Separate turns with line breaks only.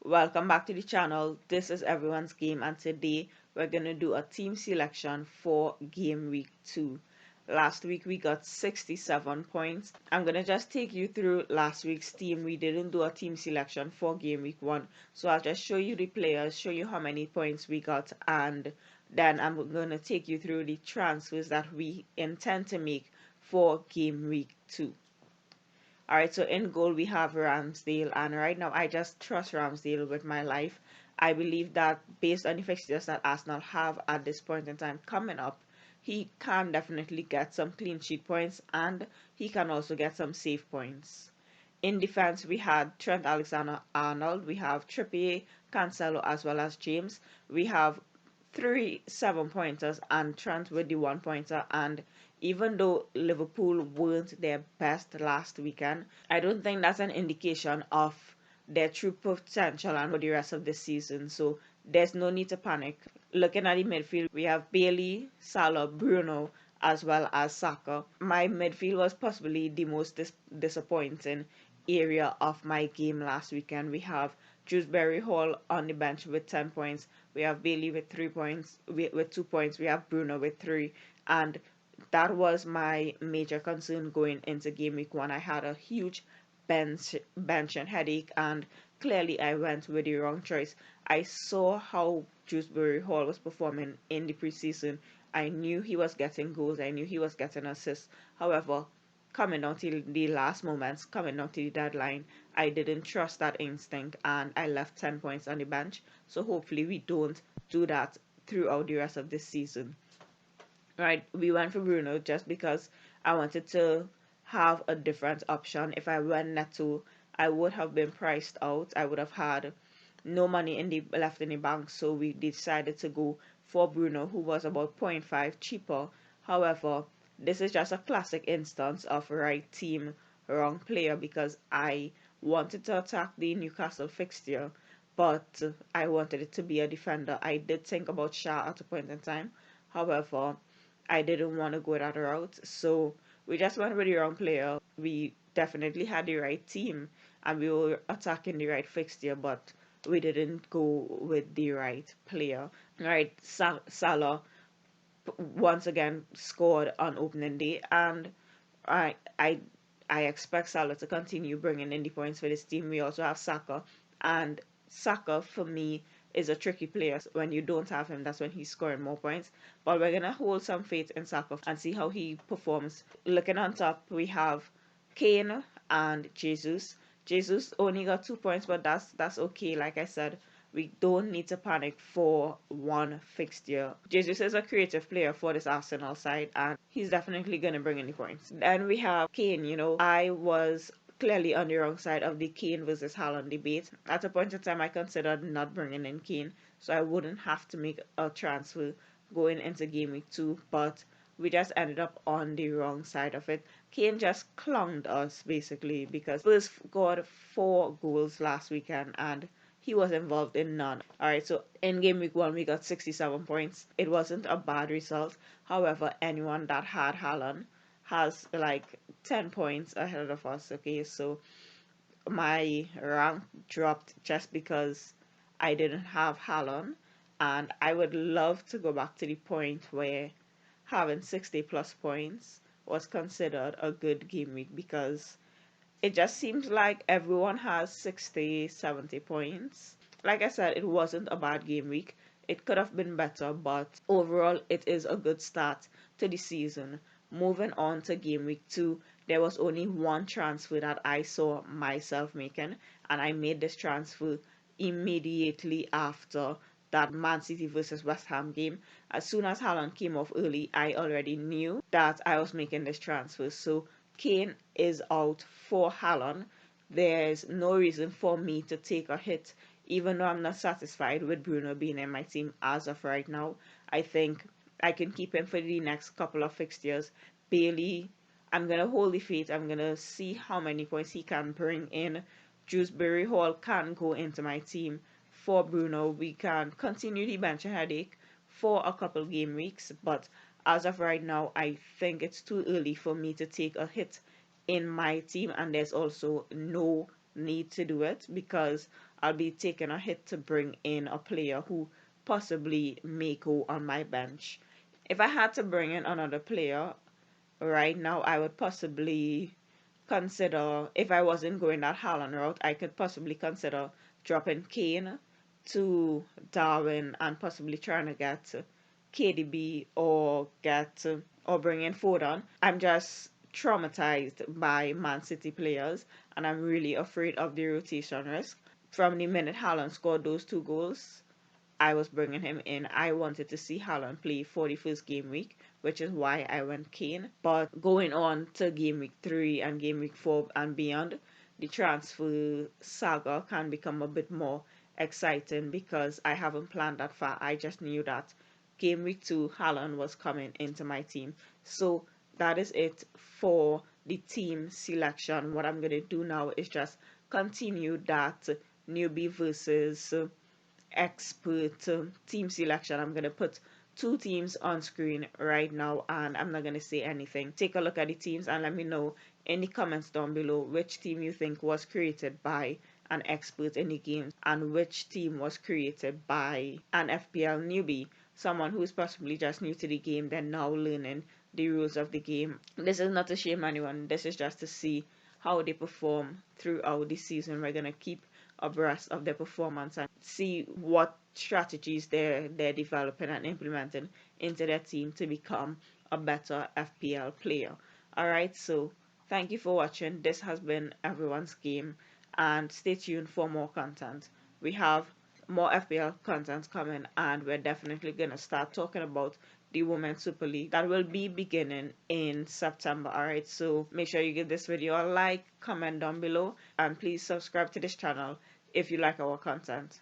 Welcome back to the channel. This is everyone's game, and today we're gonna do a team selection for game week 2. Last week we got 67 points. I'm gonna just take you through last week's team. We didn't do a team selection for game week 1, so I'll just show you the players, show you how many points we got, and then I'm gonna take you through the transfers that we intend to make for game week 2. Alright, so in goal we have Ramsdale, and right now I just trust Ramsdale with my life. I believe that based on the fixtures that Arsenal have at this point in time coming up, he can definitely get some clean sheet points and he can also get some save points. In defense, we had Trent Alexander-Arnold, we have Trippier, Cancelo, as well as James. We have 3 7 pointers and Trent with the 1 pointer. And even though Liverpool weren't their best last weekend, I don't think that's an indication of their true potential and for the rest of the season. So there's no need to panic. Looking at the midfield, we have Bailey, Salah, Bruno, as well as Saka. My midfield was possibly the most disappointing area of my game last weekend. We have Dewsbury Hall on the bench with 10 points. We have Bailey with 3 points, with 2 points. We have Bruno with 3. And that was my major concern going into game week 1. I had a huge bench and headache, and clearly I went with the wrong choice. I saw how Dewsbury Hall was performing in the preseason. I knew he was getting goals. I knew he was getting assists. However, coming down to the last moments, coming down to the deadline, I didn't trust that instinct and I left 10 points on the bench. So hopefully we don't do that throughout the rest of this season. Right, we went for Bruno just because I wanted to have a different option. If I went Neto, I would have been priced out. I would have had no money left in the bank, so we decided to go for Bruno, who was about 0.5 cheaper. However, this is just a classic instance of right team, wrong player, because I wanted to attack the Newcastle fixture, but I wanted it to be a defender. I did think about Shaw at a point in time. However, I didn't want to go that route, so we just went with the wrong player. We definitely had the right team and we were attacking the right fixture, but we didn't go with the right player. Right, Salah once again scored on opening day, and I I I expect Salah to continue bringing in the points for this team. We also have Saka, and Saka for me is a tricky player. When you don't have him, that's when he's scoring more points. But we're gonna hold some faith in Saka and see how he performs. Looking on top, we have Kane and Jesus. Jesus only got 2 points, but that's okay. Like I said, we don't need to panic for one fixture. Jesus is a creative player for this Arsenal side, and he's definitely going to bring in the points. Then we have Kane. I was clearly on the wrong side of the Kane versus Haaland debate. At a point in time, I considered not bringing in Kane, so I wouldn't have to make a transfer going into game week 2, but we just ended up on the wrong side of it. Kane just clung us basically because Spurs got 4 goals last weekend and he was involved in none. Alright, so in game week 1 we got 67 points. It wasn't a bad result. However, anyone that had Haaland has like 10 points ahead of us. Okay, so my rank dropped just because I didn't have Haaland, and I would love to go back to the point where having 60 plus points was considered a good game week, because it just seems like everyone has 60, 70 points. Like I said, it wasn't a bad game week. It could have been better, but overall, it is a good start to the season. Moving on to game week 2, there was only one transfer that I saw myself making, and I made this transfer immediately after that Man City versus West Ham game. As soon as Haaland came off early, I already knew that I was making this transfer. So Kane is out for Haaland. There's no reason for me to take a hit, even though I'm not satisfied with Bruno being in my team as of right now. I think I can keep him for the next couple of fixtures. Bailey, I'm going to hold the faith. I'm going to see how many points he can bring in. Dewsbury Hall can go into my team. For Bruno, we can continue the bench headache for a couple game weeks, but as of right now, I think it's too early for me to take a hit in my team, and there's also no need to do it because I'll be taking a hit to bring in a player who possibly may go on my bench. If I had to bring in another player right now, I would possibly consider, if I wasn't going that Haaland route, I could possibly consider dropping Kane to Darwin and possibly trying to get KDB or bring in Foden. I'm just traumatized by Man City players and I'm really afraid of the rotation risk. From the minute Haaland scored those 2 goals, I was bringing him in. I wanted to see Haaland play for the first game week, which is why I went Kane. But going on to game week 3 and game week 4 and beyond, the transfer saga can become a bit more exciting because I haven't planned that far. I just knew that game week 2, Haaland was coming into my team. So that is it for the team selection. What I'm going to do now is just continue that newbie versus expert team selection. I'm going to put 2 teams on screen right now and I'm not going to say anything. Take a look at the teams and let me know in the comments down below which team you think was created by an expert in the game and which team was created by an FPL newbie, someone who's possibly just new to the game, then now learning the rules of the game. This is not to shame anyone, this is just to see how they perform throughout the season. We're going to keep abreast of their performance and see what strategies they're developing and implementing into their team to become a better FPL player. Alright, so thank you for watching. This has been everyone's game and stay tuned for more content. We have more FPL content coming and we're definitely going to start talking about the Women's Super League that will be beginning in September. Alright, so make sure you give this video a like, comment down below, and please subscribe to this channel if you like our content.